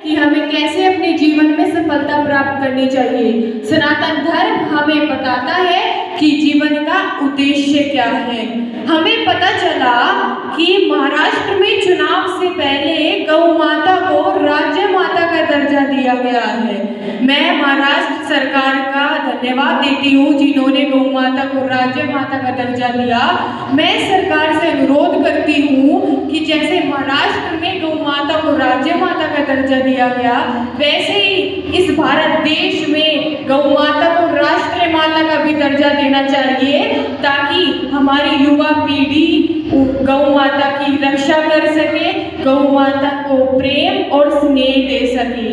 कि हमें कैसे अपने जीवन में सफलता प्राप्त करनी चाहिए। सनातन धर्म हमें बताता है कि जीवन का उद्देश्य क्या है। हमें पता चला कि महाराष्ट्र में चुनाव से पहले गौ माता को राज्य माता का दर्जा दिया गया है। मैं महाराष्ट्र सरकार का धन्यवाद देती हूँ जिन्होंने गौ माता को राज्य माता का दर्जा दिया। मैं सरकार से अनुरोध करती हूँ कि जैसे महाराष्ट्र में गौ माता को राज्य माता का दर्जा दिया गया, वैसे ही इस भारत देश में गौ माता को राष्ट्र माता का भी दर्जा देना चाहिए, ताकि हमारी युवा पीढ़ी गौ माता की रक्षा कर सके, गौ माता को प्रेम और स्नेह दे सके,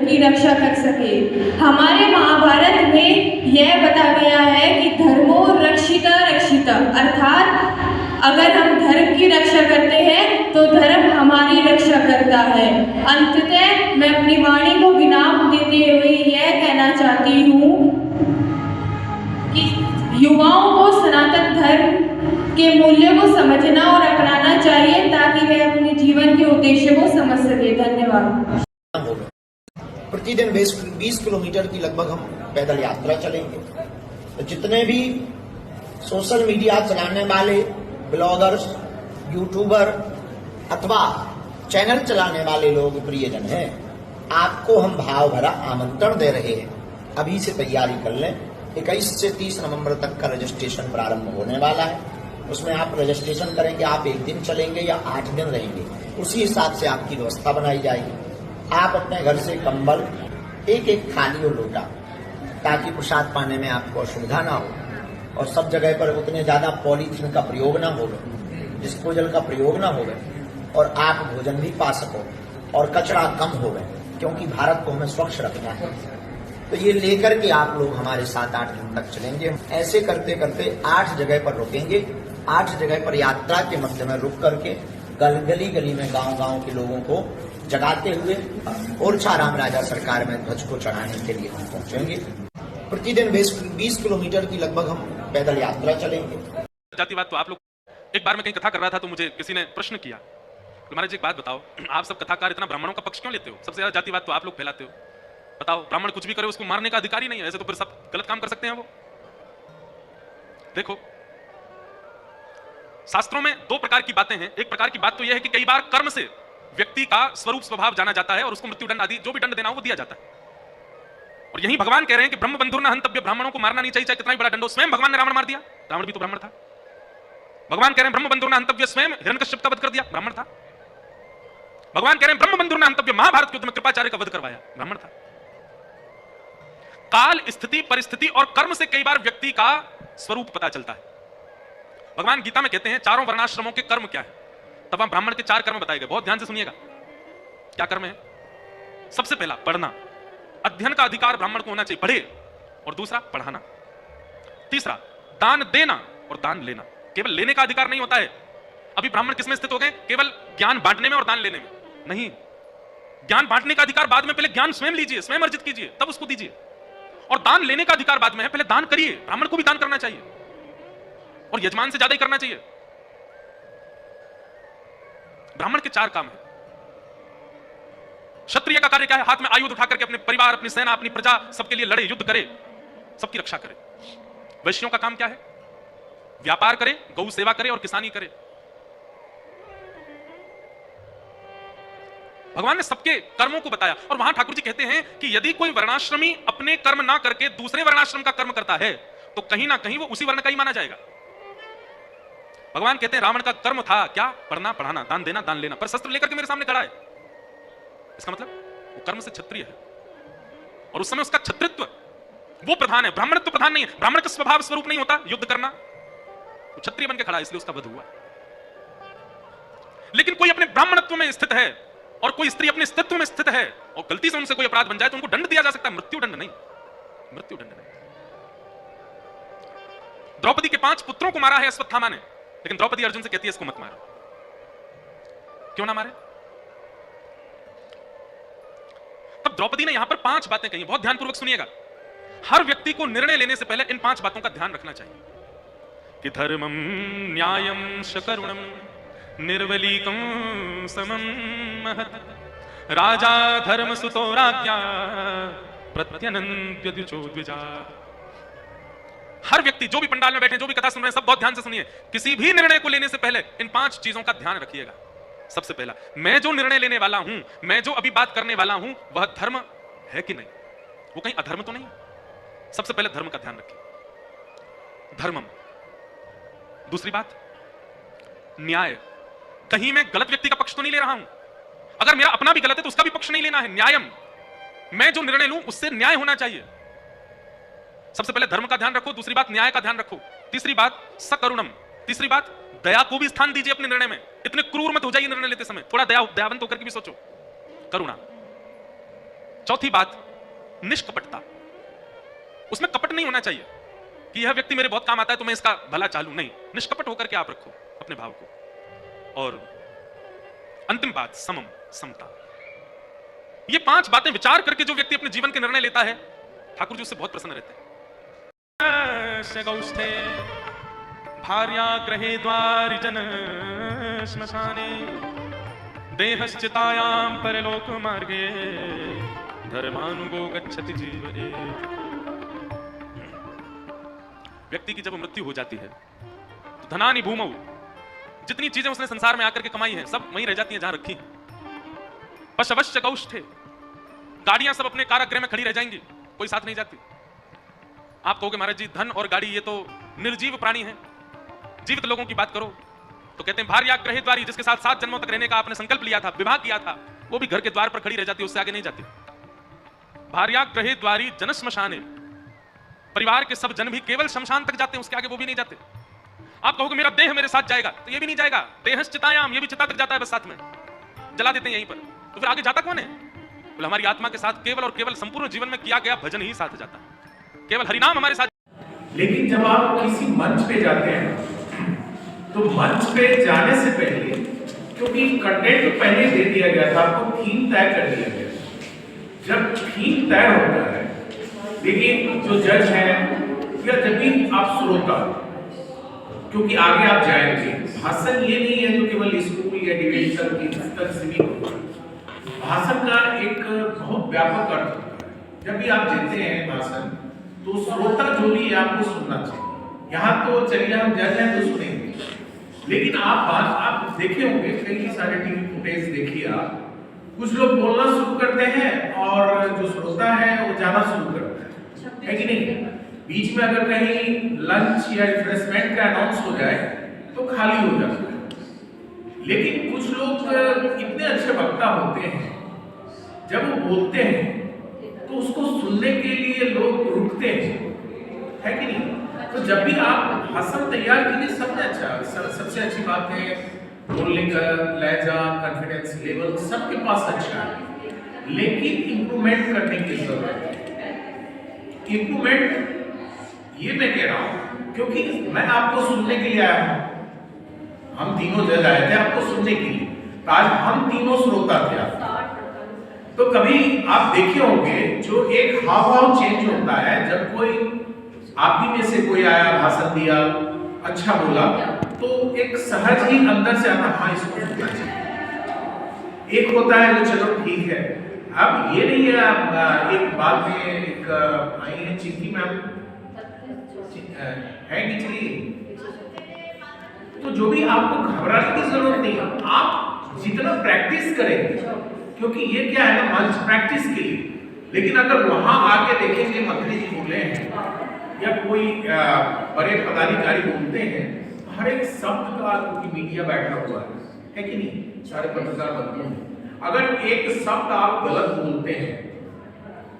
की रक्षा कर सके। हमारे महाभारत में यह बताया गया है कि धर्मो रक्षिता रक्षिता, अर्थात अगर हम धर्म की रक्षा करते हैं तो धर्म हमारी रक्षा करता है। अंततः मैं अपनी वाणी को विराम देते हुए यह कहना चाहती हूँ कि युवाओं को सनातन धर्म के मूल्यों को समझना और अपनाना चाहिए, ताकि वे अपने जीवन के उद्देश्य को समझ सके। धन्यवाद। प्रतिदिन 20 किलोमीटर की लगभग हम पैदल यात्रा चलेंगे। तो जितने भी सोशल मीडिया चलाने वाले ब्लॉगर्स, यूट्यूबर अथवा चैनल चलाने वाले लोग प्रियजन हैं, आपको हम भाव भरा आमंत्रण दे रहे हैं। अभी से तैयारी कर लें। 21 से 30 नवंबर तक का रजिस्ट्रेशन प्रारंभ होने वाला है। उसमें आप रजिस्ट्रेशन करेंगे, आप एक दिन चलेंगे या 8 दिन रहेंगे, उसी हिसाब से आपकी व्यवस्था बनाई जाएगी। आप अपने घर से कंबल एक एक थाली और लोटा, ताकि प्रसाद पाने में आपको असुविधा ना हो, और सब जगह पर उतने ज्यादा पॉलीथीन का प्रयोग ना हो, डिस्पोजल का प्रयोग ना हो, और आप भोजन भी पा सको और कचरा कम हो, क्योंकि भारत को हमें स्वच्छ रखना है। तो ये लेकर के आप लोग हमारे साथ 8 दिन तक चलेंगे। ऐसे करते करते 8 जगह पर रुकेंगे। 8 जगह पर यात्रा के मध्य में रुक करके गली गली में गांव के लोगों को जगाते हुए ओरछा राम राजा सरकार में ध्वज को चढ़ाने के लिए हम पहुंचेंगे। प्रतिदिन 20 किलोमीटर की लगभग हम पैदल यात्रा चलेंगे। जातिवाद तो आप लोग, एक बार मैं कहीं कथा कर रहा था तो मुझे किसी ने प्रश्न किया, महाराज एक बात बताओ, आप सब कथाकार इतना ब्राह्मणों का पक्ष क्यों लेते हो? सबसे ज्यादा जातिवाद तो आप लोग फैलाते हो। बताओ, ब्राह्मण कुछ भी करे उसको मारने का अधिकार ही नहीं है, ऐसे तो फिर सब गलत काम कर सकते हैं वो। देखो, शास्त्रों में 2 प्रकार की बातें हैं। एक प्रकार की बात तो यह है कि कई बार कर्म से व्यक्ति का स्वरूप स्वभाव जाना जाता है और उसको मृत्युदंड आदि जो भी दंड देना हो वो दिया जाता है। और यही भगवान कह रहे हैं कि ब्रह्म बंधुर न हंतव्य, ब्राह्मणों को मारना नहीं चाहिए, चाहे कितना ही बड़ा दंड हो। स्वयं भगवान ने रावण मार दिया, रावण भी तो ब्राह्मण था। भगवान कह रहे हैं ब्रह्म बंधुर न हंतव्य, स्वयं हिरण्यकश्यप का वध कर दिया, ब्राह्मण था। भगवान कह रहे हैं ब्रह्म बंधुर न हंतव्य, महाभारत के युद्ध में कृपाचार्य का वध करवाया, ब्राह्मण था। काल, स्थिति, परिस्थिति और कर्म से कई बार व्यक्ति का स्वरूप पता चलता है। भगवान गीता में कहते हैं 4 वर्णाश्रमों के कर्म क्या है, तब वहां ब्राह्मण के 4 कर्म बताए गए। बहुत ध्यान से सुनिएगा, क्या कर्म है? सबसे पहला पढ़ना, अध्ययन का अधिकार ब्राह्मण को होना चाहिए, पढ़े। और दूसरा पढ़ाना। तीसरा दान देना और दान लेना, केवल लेने का अधिकार नहीं होता है। अभी ब्राह्मण किसमें स्थित हो गए? केवल ज्ञान बांटने में और दान लेने में नहीं। ज्ञान बांटने का अधिकार बाद में, पहले ज्ञान स्वयं लीजिए, स्वयं अर्जित कीजिए, तब उसको दीजिए। और दान लेने का अधिकार बाद में है, पहले दान करिए। ब्राह्मण को भी दान करना चाहिए और यजमान से ज्यादा ही करना चाहिए। ब्राह्मण के 4 काम है। क्षत्रिय का कार्य क्या है? हाथ में आयुध उठा करके अपने परिवार, अपनी सेना, अपनी प्रजा, सबके लिए लड़े, युद्ध करे, सबकी रक्षा करे। वैश्यों का काम क्या है? व्यापार करे, गौ सेवा करे और किसानी करे। भगवान ने सबके कर्मों को बताया। और वहां ठाकुर जी कहते हैं कि यदि कोई वर्णाश्रमी अपने कर्म ना करके दूसरे वर्णाश्रम का कर्म करता है तो कहीं ना कहीं वो उसी वर्ण का ही माना जाएगा। भगवान कहते हैं रावण का कर्म था क्या? पढ़ना, पढ़ाना, दान देना, दान लेना, पर शस्त्र लेकर के मेरे सामने खड़ा है। इसका मतलब वो कर्म से क्षत्रिय है और उस समय उसका क्षत्रित्व वो प्रधान है, ब्राह्मणत्व प्रधान नहीं है। ब्राह्मण का स्वभाव स्वरूप नहीं होता युद्ध करना, वो क्षत्रिय बन के खड़ा है, इसलिए उसका वध हुआ। लेकिन कोई अपने ब्राह्मणत्व में स्थित है और कोई स्त्री अपने स्थित्व में स्थित है और गलती से उनसे कोई अपराध बन जाए तो उनको दंड दिया जा सकता है, मृत्यु दंड नहीं, मृत्यु दंड नहीं। द्रौपदी के 5 पुत्रों को मारा है अश्वत्थामा ने, लेकिन द्रौपदी अर्जुन से कहती है इसको मत मारो। क्यों ना मारे? तब द्रौपदी ने यहां पर 5 बातें कही, बहुत ध्यानपूर्वक सुनिएगा। हर व्यक्ति को निर्णय लेने से पहले इन 5 बातों का ध्यान रखना चाहिए कि धर्मम न्यायम शकरुणम निर्वलीकं समं महत् राजा धर्मसुतो राज्ञा प्रत्यनन्त्यद्विजो द्विजा। हर व्यक्ति, जो भी पंडाल में बैठे, जो भी कथा सुन रहे हैं, सब बहुत ध्यान से सुनिए। किसी भी निर्णय को लेने से पहले इन 5 चीजों का ध्यान रखिएगा। सबसे पहला, मैं जो निर्णय लेने वाला हूं, मैं जो अभी बात करने वाला हूं, वह धर्म है कि नहीं, वो कहीं अधर्म तो नहीं। सबसे पहले धर्म का ध्यान रखिए, धर्मम। दूसरी बात, न्याय, कहीं मैं गलत व्यक्ति का पक्ष तो नहीं ले रहा हूं। अगर मेरा अपना भी गलत है तो उसका भी पक्ष नहीं लेना है। न्यायम, मैं जो निर्णय लूं उससे न्याय होना चाहिए। सबसे पहले धर्म का ध्यान रखो, दूसरी बात न्याय का ध्यान रखो, तीसरी बात सकरुणम, तीसरी बात दया को भी स्थान दीजिए अपने निर्णय में। इतने क्रूर मत हो जाइए निर्णय लेते समय, थोड़ा दयावंत होकर के भी सोचो, करुणा। चौथी बात, निष्कपटता, उसमें कपट नहीं होना चाहिए कि यह व्यक्ति मेरे बहुत काम आता है तो मैं इसका भला चालू, नहीं, निष्कपट होकर के आप रखो अपने भाव को। और अंतिम बात, समम, समता। ये 5 बातें विचार करके जो व्यक्ति अपने जीवन के निर्णय लेता है, ठाकुर जी उससे बहुत प्रसन्न रहते हैं। गौष्ठे भार्याग्रहे द्वारि जन श्मशाने देहश्चितायां परलोक मार्गे धर्मानुगो गच्छति जीव एक। व्यक्ति की जब मृत्यु हो जाती है तो धनानि भूमौ, जितनी चीजें उसने संसार में आकर के कमाई हैं सब वहीं रह जाती हैं जहां रखी हैं। पशवश्च गौष्ठे, गाड़ियां सब अपने कारागृह में खड़ी रह जाएंगी, कोई साथ नहीं जाती। आप कहोगे महाराज जी धन और गाड़ी ये तो निर्जीव प्राणी हैं, जीवित लोगों की बात करो तो कहते हैं भार्याग्रहे द्वारि, जिसके साथ 7 जन्मों तक रहने का आपने संकल्प लिया था, विवाह किया था, वो भी घर के द्वार पर खड़ी रह जाती, उससे आगे नहीं जाती। भार्याग्रहे द्वारि जन श्मशाने, परिवार के सब जन भी केवल शमशान तक जाते हैं, उसके आगे वो भी नहीं जाते। आप कहोगे मेरा देह मेरे साथ जाएगा, तो ये भी नहीं जाएगा। देहश्चितायाम, ये भी चिता तक जाता है बस, साथ में जला देते हैं यहीं पर, तो फिर आगे जाता कौन है? बोले हमारी आत्मा के साथ केवल और केवल संपूर्ण जीवन में किया गया भजन ही साथ जाता है, केवल हरिनाम हमारे साथ। लेकिन जब आप किसी मंच पे जाते हैं तो मंच पे जाने से पहले, क्योंकि कंटेंट तो पहले दे दिया गया था, आपको थीम तय कर दिया गया। जब थीम तय होता है, लेकिन जो जज है या जब भी आप श्रोता, क्योंकि आगे आप जाएंगे, भाषण ये नहीं है जो केवल स्कूल या डिविजन की तक सीमित होता है। भाषण का एक बहुत व्यापक अर्थ होता है। जब भी आप देते हैं भाषण तो श्रोता जो भी आपको सुनना चाहिए। यहाँ तो चलिए हम जज हैं तो सुनेंगे, लेकिन आप देखे होंगे कई सारे टीवी फुटेज देखिए आप, कुछ लोग बोलना शुरू करते हैं और जो श्रोता है वो जाना शुरू करता है कि नहीं? बीच में अगर कहीं लंच या रिफ्रेशमेंट का अनाउंस हो जाए तो खाली हो जाता है। लेकिन कुछ लोग इतने अच्छे वक्ता होते हैं, जब वो बोलते हैं तो उसको सुनने के लिए लोग रुकते हैं, है कि नहीं? तो जब भी आप भाषण तैयार कीजिए, सबसे अच्छी बात है बोलने का लहजा, कॉन्फिडेंस लेवल सबके पास अच्छा है, लेकिन इंप्रूवमेंट करने की जरूरत है। इंप्रूवमेंट ये मैं कह रहा हूं क्योंकि मैं आपको सुनने के लिए आया हूं। हम तीनों जज आए थे आपको सुनने के लिए, तो आज हम तीनों श्रोता थे आप। तो कभी आप देखे होंगे जो एक हाव भाव चेंज होता है जब कोई आप ही में से कोई आया, भाषण दिया, अच्छा बोला, तो एक सहज ही अंदर से आता, हाँ इसको सुनना चाहिए। एक होता है जो चलो ठीक है। अब ये नहीं है, आप एक बात में एक आई है चिंकी मैम है कि चलिए, तो जो भी आपको घबराने की जरूरत नहीं है, आप जितना प्रैक्टिस करेंगे, क्योंकि ये क्या है ना मंच प्रैक्टिस के लिए। लेकिन अगर वहां आके देखेंगे मंत्री जी बोले हैं या कोई बड़े पदाधिकारी बोलते हैं, हर एक शब्द का, क्योंकि मीडिया बैठा हुआ है कि नहीं, सारे पत्रकार बनते हैं, अगर एक शब्द आप गलत बोलते हैं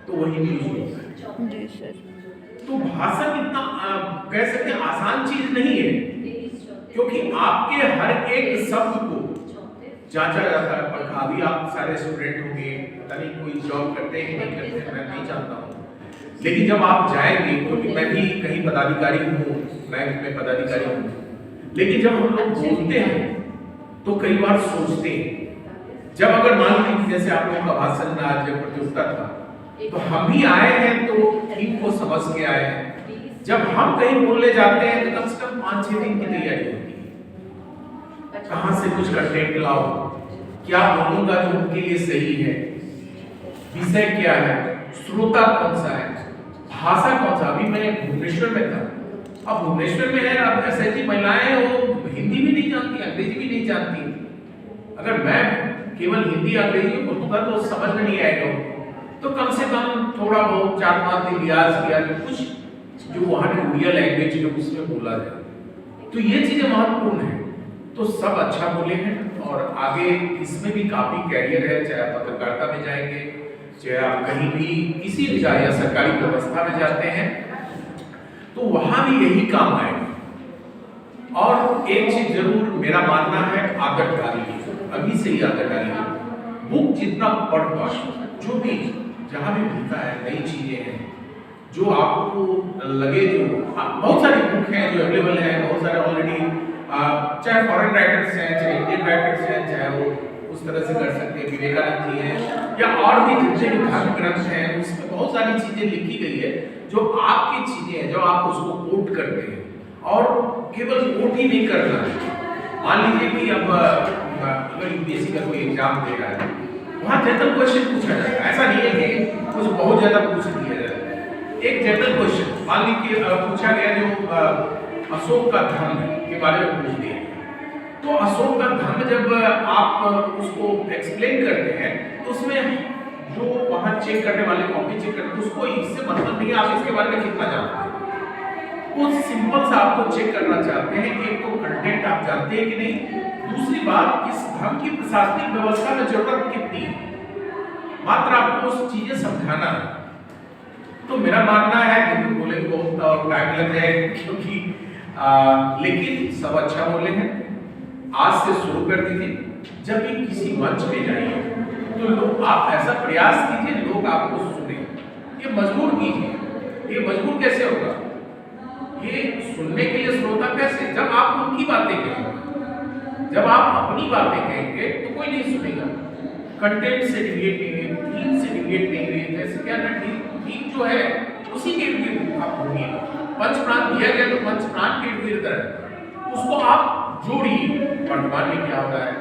तो वही न्यूज होता है। जी सर। तो भाषण इतना कह सकते हैं आसान चीज नहीं है, क्योंकि आपके हर एक शब्द को जांचा जाता है। पर अभी आप सारे स्टूडेंट होंगे, पता नहीं कोई जॉब करते हैं कि नहीं करते हैं, मैं नहीं जानता हूँ, लेकिन जब आप जाएंगे, क्योंकि मैं भी कहीं पदाधिकारी हूँ, बैंक में पदाधिकारी हूँ, लेकिन जब हम लोग बोलते हैं तो कई बार सोचते हैं। जब अगर मान लीजिए जैसे आप लोगों का भाषण आज प्रतियोगिता था, तो हम भी आए हैं तो थीम को समझ के आए हैं। जब हम कहीं बोलने जाते हैं तो कम से कम 5-6 दिन की तैयारी होती है। कहाँ से कुछ कंटेंट लाओ, क्या बोलूंगा जो उनके लिए सही है, विषय क्या है, श्रोता कौन सा है, भाषा कौन सा। अभी मैं भुवनेश्वर में था, अब भुवनेश्वर में है, अब ऐसी महिलाएं वो हिंदी भी नहीं जानती, अंग्रेजी भी नहीं जानती। अगर मैं केवल हिंदी अंग्रेजी बोलूंगा तो समझ में नहीं आएगा, तो कम से कम थोड़ा बहुत 4-5 दिन रियाज किया, कुछ जो वहाँ की उड़िया लैंग्वेज है उसमें बोला जाए। तो ये चीजें महत्वपूर्ण है। तो सब अच्छा बोले हैं और आगे इसमें भी काफी कैरियर है, चाहे आप पत्रकारिता में जाएंगे, चाहे आप कहीं भी किसी भी या सरकारी व्यवस्था में जाते हैं तो वहां भी यही काम आएगा। और एक चीज जरूर मेरा मानना है, आदत डालिए, अभी से ही आदत डालिए। बुक जितना पढ़ पाए, जो भी जहां भी मिलता है नई चीजें हैं जो आपको लगे, जो बहुत सारी बुक हैं जो अवेलेबल है, बहुत सारे ऑलरेडी, चाहे फॉरेन राइटर्स हैं, चाहे इंडियन राइटर्स हैं, चाहे वो उस तरह से कर सकते हैं, विवेकानंद जी हैं या और भी जितने भी धर्म ग्रंथ हैं, उसमें बहुत सारी चीजें लिखी गई है जो आपकी चीजें हैं, जो आप उसको कोट करते हैं। और केवल कोट ही नहीं करना है। मान लीजिए कि अब अगर यूपीएससी का कोई एग्जाम दे रहा है, वहाँ जनरल क्वेश्चन पूछा जाता है, ऐसा नहीं है कि कुछ बहुत ज्यादा पूछ दिया जाता है। एक जनरल क्वेश्चन मान लीजिए पूछा गया जो अशोक का धर्म के बारे में पूछ दिया, तो अशोक का धर्म जब आप उसको एक्सप्लेन करते हैं तो उसमें जो वहां चेक करने वाले, कॉपी चेक करते हैं, उसको इससे मतलब नहीं है आप इसके बारे में कितना जानते हैं। वो सिंपल सा आपको चेक करना चाहते हैं, एक तो कंटेंट आप जानते हैं कि नहीं, दूसरी बात इस धर्म की प्रशासनिक व्यवस्था में जरूरत कितनी है, मात्र आपको उस चीजें समझाना है। तो मेरा मानना है कि बोले बहुत टाइम लग जाएगा, क्योंकि लेकिन सब अच्छा बोले हैं। आज से शुरू कर दीजिए, जब भी किसी मंच पे जाइए तो लोग, आप ऐसा प्रयास कीजिए लोग आपको सुने, ये मजबूर कीजिए। ये मजबूर कैसे होगा, ये सुनने के लिए श्रोता कैसे, जब आप उनकी बातें कहेंगे, जब आप अपनी बातें कहेंगे तो कोई नहीं सुनेगा। कंटेंट से डिविएट नहीं हुए, थीम से डिविएट नहीं हुए, जैसे क्या ना थीम जो है उसी के इर्द आप घूमिए। पंचप्राण दिया गया तो पंचप्राण के इर्द है, उसको आप जोड़िए। वर्तमान में क्या होता है,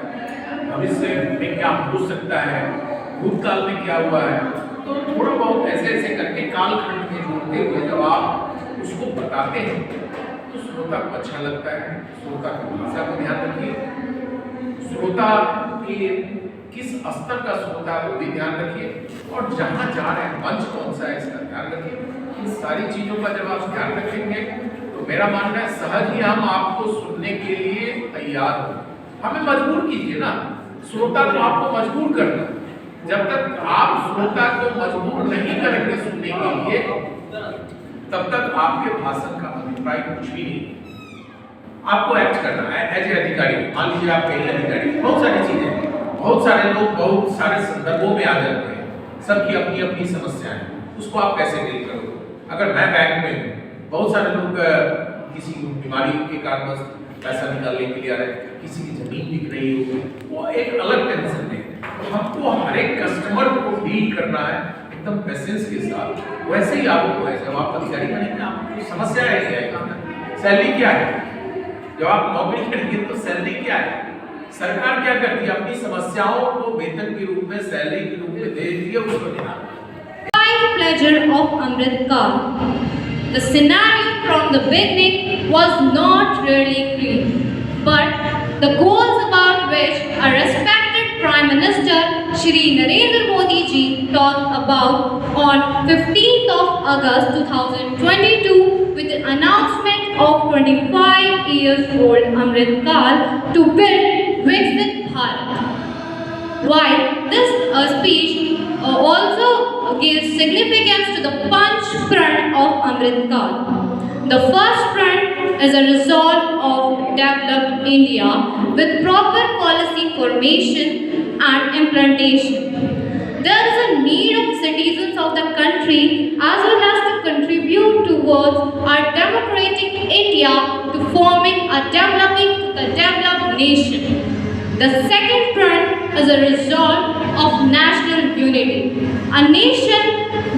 भविष्य में क्या हो सकता है, भूतकाल में क्या हुआ है, तो थोड़ा बहुत ऐसे ऐसे करके कालखंड में जोड़ते हुए जब आप उसको बताते हैं तो श्रोता को अच्छा लगता है। श्रोता की भाषा को ध्यान रखिए, श्रोता के किस स्तर का श्रोता है वो भी ध्यान रखिए, और जहाँ जा रहे हैं मंच कौन सा है इसका ध्यान रखिए। इन सारी चीजों का जब आप ध्यान रखेंगे तो मेरा मानना है सहज ही हम आपको सुनने के लिए तैयार हो। हमें मजबूर कीजिए ना, श्रोता को आपको मजबूर करना। जब तक आप श्रोता को मजबूर नहीं करेंगे सुनने के लिए, तब तक आपके भाषण का अभिप्राय कुछ भी नहीं। आपको एक्ट करना है एज ए अधिकारी। मान लीजिए आप कहीं अधिकारी, बहुत सारी चीजें, बहुत सारे लोग बहुत सारे संदर्भों में आ जाते हैं, सबकी अपनी अपनी समस्या है, उसको आप कैसे डील करोगे। अगर मैं बैंक में हूँ, बहुत सारे लोग किसी बीमारी के कारण पैसा निकालने के लिए आ रहे हैं, किसी की जमीन बिक रही हो, वो एक अलग टेंशन है। तो हमको हर एक कस्टमर को डील करना है एकदम पेशेंस के साथ। वैसे ही आपको है, जब आप अधिकारी बनेंगे आपको समस्या है, सैलरी क्या है, जब आप नौकरी करेंगे तो सैलरी क्या है, सरकार क्या करती है, अपनी समस्याओं को वेतन के रूप में, सैलरी के रूप में दे देती है, उसको देना। Pleasure of Amrit Kaal. The scenario from the beginning was not really clear, but the goals about which a respected Prime Minister Shri Narendra Modi ji talked about on 15th of August 2022 with the announcement of 25 years old Amrit Kaal to build Viksit Bharat. While this speech also gives significance to the Panch Pran of Amrit Kaal. The first Pran is a resolve of developed India with proper policy formation and implementation. There is a need of citizens of the country as well as to contribute towards our democratic India to forming a developed nation. The second Pran is a resolve of national unity. A nation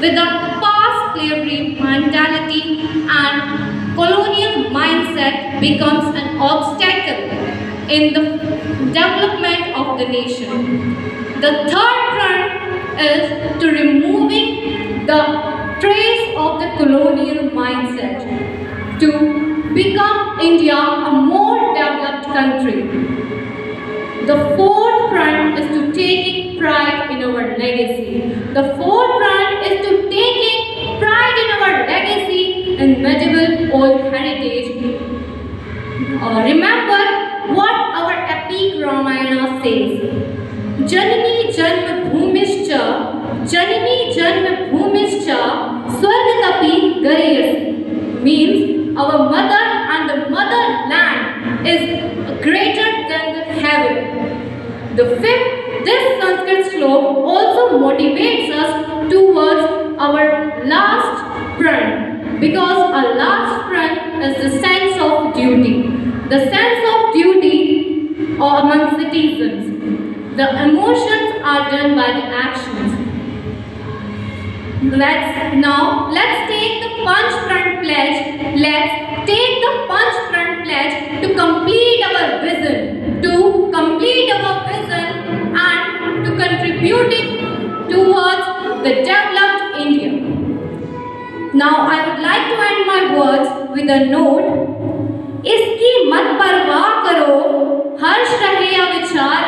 with a past slavery mentality and colonial mindset becomes an obstacle in the development of the nation. The third front is to removing the trace of the colonial mindset to become India a more developed country. The fourth front is to taking pride in our legacy. The fourth front is to taking pride in our legacy and medieval old heritage. Remember what our epic Ramayana says. Janani Janma Bhumischa, Janani Janma Bhumischa, Swargatapi Gariyasi. Means our mother and the motherland is greater than the heaven. This Sanskrit slok also motivates us towards our last prana, because our last prana is the sense of duty. The sense of duty among citizens. The emotions are done by the actions. Let's take the Panch Pran pledge. Let's take the Panch Pran pledge to complete our vision. To complete our vision and to contributing towards the developed India. Now I would like to end my words with a note. इसकी मत परवाह करो, हर्ष रहे या विचार